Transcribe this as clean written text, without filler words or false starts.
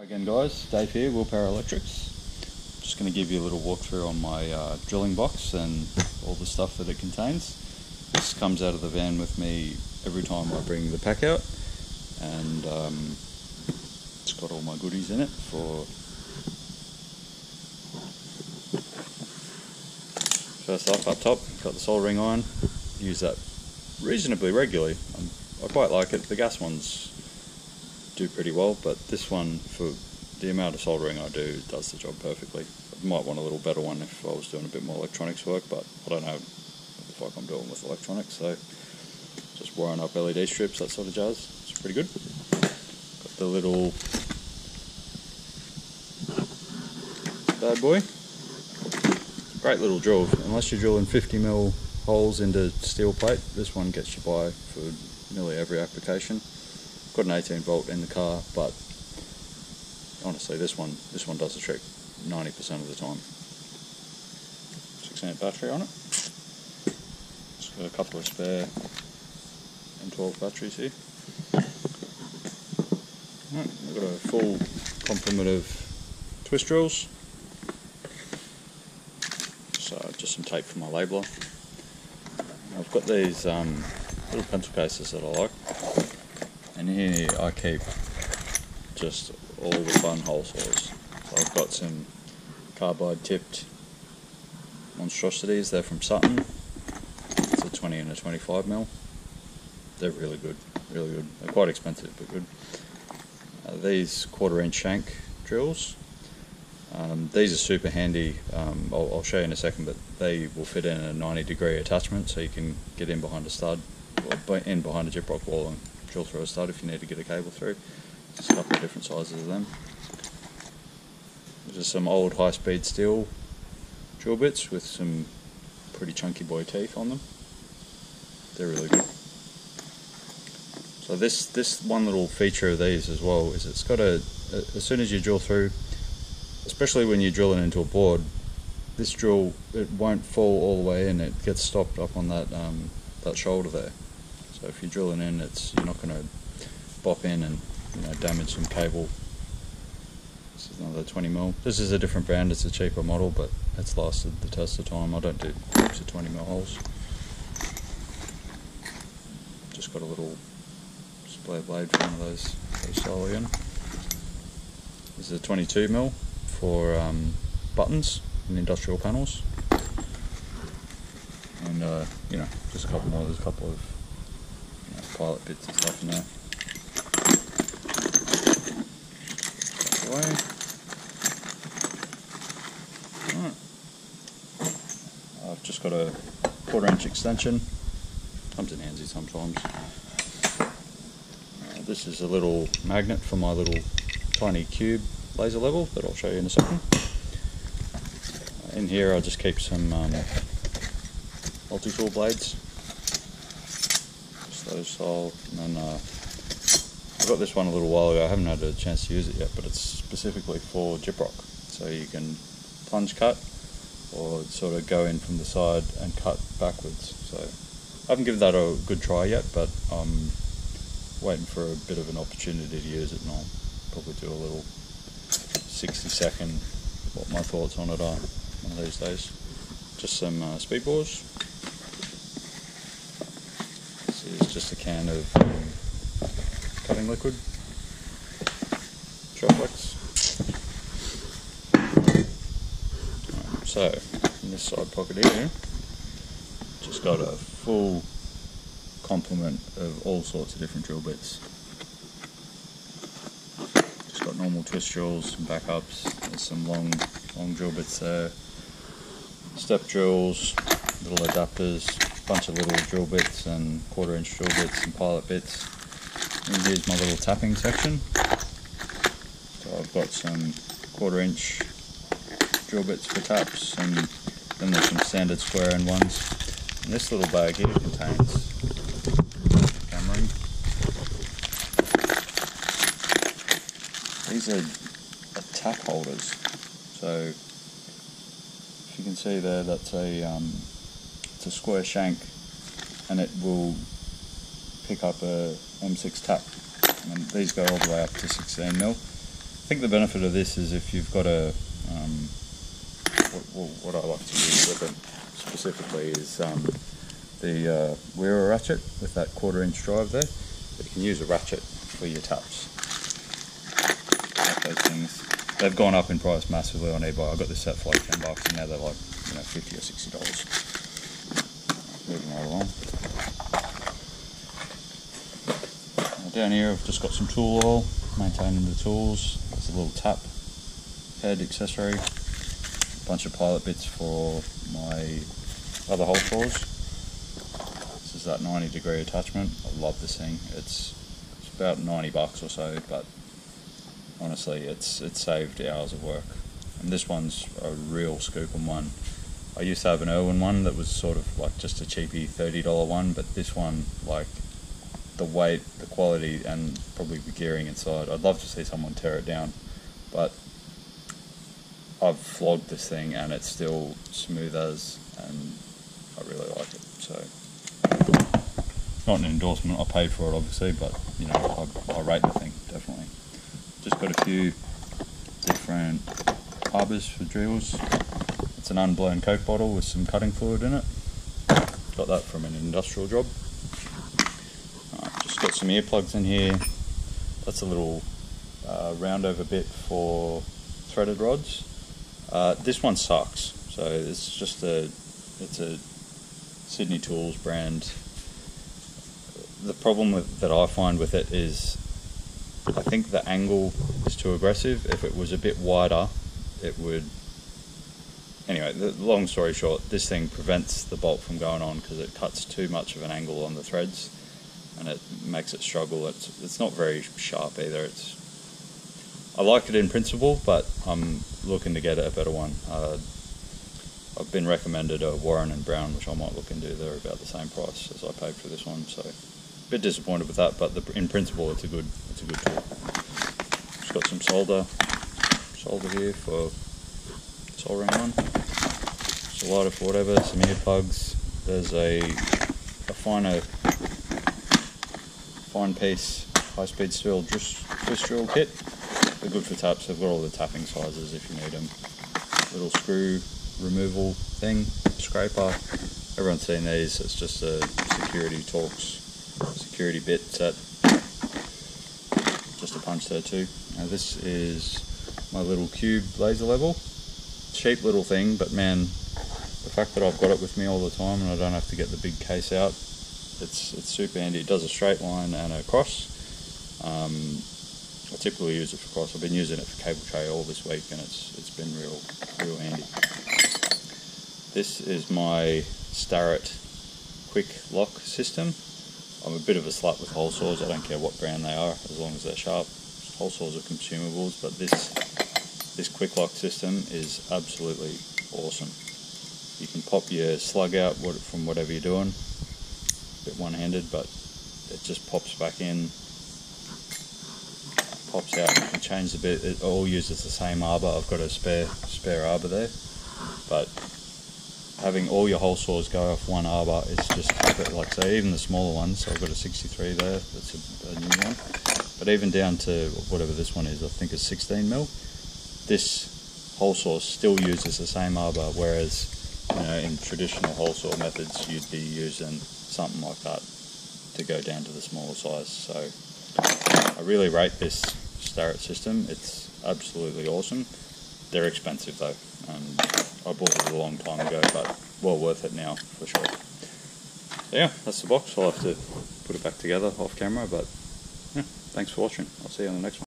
Hi again guys, Dave here, Willpower Electrics. Just going to give you a little walkthrough on my drilling box and all the stuff that it contains. This comes out of the van with me every time I bring the pack out, and it's got all my goodies in it. First off, up top, got the soldering iron. Use that reasonably regularly. I quite like it. The gas ones do pretty well, but this one, for the amount of soldering I do, does the job perfectly. I might want a little better one if I was doing a bit more electronics work, but I don't know what the fuck I'm doing with electronics, so just wiring up LED strips, that sort of jazz. It's pretty good. Got the little bad boy. Great little drill. Unless you're drilling 50mm holes into steel plate, this one gets you by for nearly every application. Got an 18V in the car, but honestly this one does the trick 90% of the time. 6-amp battery on it. It's got a couple of spare M12 batteries here. Right, we've got a full complement of twist drills. So just some tape for my labeler. I've got these little pencil cases that I like. And here I keep just all the fun hole saws. So I've got some carbide tipped monstrosities. They're from Sutton. It's a 20 and a 25mm. They're really good, really good. They're quite expensive, but good. These 1/4-inch shank drills. These are super handy. I'll show you in a second, but they will fit in a 90-degree attachment, so you can get in behind a stud, or in behind a gyprock wall and drill through a stud if you need to get a cable through. Just a couple of different sizes of them. These are some old high-speed steel drill bits with some pretty chunky boy teeth on them. They're really good. So this one little feature of these as well is it's got as soon as you drill through, especially when you're drilling into a board, this drill, it won't fall all the way in. It gets stopped up on that that shoulder there. So if you're drilling in, you're not going to bop in and damage some cable. This is another 20mm. This is a different brand. It's a cheaper model, but it's lasted the test of time. I don't do groups of 20mm holes. Just got a little splare blade for one of those style again. This is a 22mm for buttons and industrial panels. And just a couple more. There's a couple of pilot bits and stuff in there. Away. Right. I've just got a 1/4-inch extension. Comes in handy sometimes. This is a little magnet for my little tiny cube laser level that I'll show you in a second. In here I just keep some multi-tool blades. Those style, and then I got this one a little while ago. I haven't had a chance to use it yet, but it's specifically for gyprock, so you can plunge cut or sort of go in from the side and cut backwards. So I haven't given that a good try yet, but I'm waiting for a bit of an opportunity to use it, and I'll probably do a little 60-second what my thoughts on it are one of these days. Just some speed bores. It's just a can of cutting liquid, Showflex. Right, so in this side pocket here, just got a full complement of all sorts of different drill bits. Just got normal twist drills, some backups. There's some long drill bits there, step drills, little adapters. Bunch of little drill bits and 1/4-inch drill bits and pilot bits. And here's my little tapping section. So I've got some 1/4-inch drill bits for taps, and then there's some standard square end ones. And this little bag here contains hammering. These are tap holders. So if you can see there, that's it's a square shank, and it will pick up a M6 tap, and these go all the way up to 16mm. think the benefit of this is if you've got a, what I like to use with it specifically is the wearer ratchet with that 1/4 inch drive there. You can use a ratchet for your taps. Those things, they've gone up in price massively on eBay. I got this set for like $10 and now they're like, you know, $50 or $60. Moving right along. Down here I've just got some tool oil, maintaining the tools. There's a little tap head accessory, a bunch of pilot bits for my other hole saws. This is that 90-degree attachment. I love this thing. It's about $90 or so, but honestly it's saved hours of work. And this one's a real scooping one. I used to have an Irwin one that was sort of like just a cheapy $30 one, but this one, like, the weight, the quality, and probably the gearing inside, I'd love to see someone tear it down, but I've flogged this thing and it's still smooth as, and I really like it. So, not an endorsement, I paid for it obviously, but you know, I rate the thing, definitely. Just got a few different arbors for drills. It's an unblown Coke bottle with some cutting fluid in it. Got that from an industrial job. Just got some earplugs in here. That's a little roundover bit for threaded rods. This one sucks, so it's just it's a Sydney Tools brand. The problem that I find with it is I think the angle is too aggressive. If it was a bit wider, it would... Anyway, the long story short, this thing prevents the bolt from going on because it cuts too much of an angle on the threads and it makes it struggle. It's not very sharp either. I like it in principle, but I'm looking to get a better one. I've been recommended a Warren and Brown, which I might look into. They're about the same price as I paid for this one, so a bit disappointed with that. But in principle, it's a good tool. Just got some solder here for soldering on. Just a lighter for whatever. Some earplugs. There's a fine piece high-speed steel twist drill kit. They're good for taps. They've got all the tapping sizes if you need them. Little screw removal thing, scraper. Everyone's seen these. It's just a security Torx security bit set. Just a punch there too. Now this is my little cube laser level. Cheap little thing, but man, the fact that I've got it with me all the time and I don't have to get the big case out, it's super handy. It does a straight line and a cross. I typically use it for cross. I've been using it for cable tray all this week and it's been real handy. This is my Starrett quick lock system. I'm a bit of a slut with hole saws. I don't care what brand they are as long as they're sharp. Hole saws are consumables, but this quick lock system is absolutely awesome. You can pop your slug out from whatever you're doing. A bit one-handed, but it just pops back in, pops out. You can change the bit. It all uses the same arbor. I've got a spare arbor there, but having all your hole saws go off one arbor is just a bit, like, say, even the smaller ones. So I've got a 63 there. That's a new one. But even down to whatever this one is, I think it's 16mm. This hole saw still uses the same arbor, whereas, you know, in traditional hole saw methods, you'd be using something like that to go down to the smaller size. So I really rate this Starrett system. It's absolutely awesome. They're expensive though. I bought it a long time ago, but well worth it now for sure. So yeah, that's the box. I'll have to put it back together off camera, but yeah, thanks for watching. I'll see you on the next one.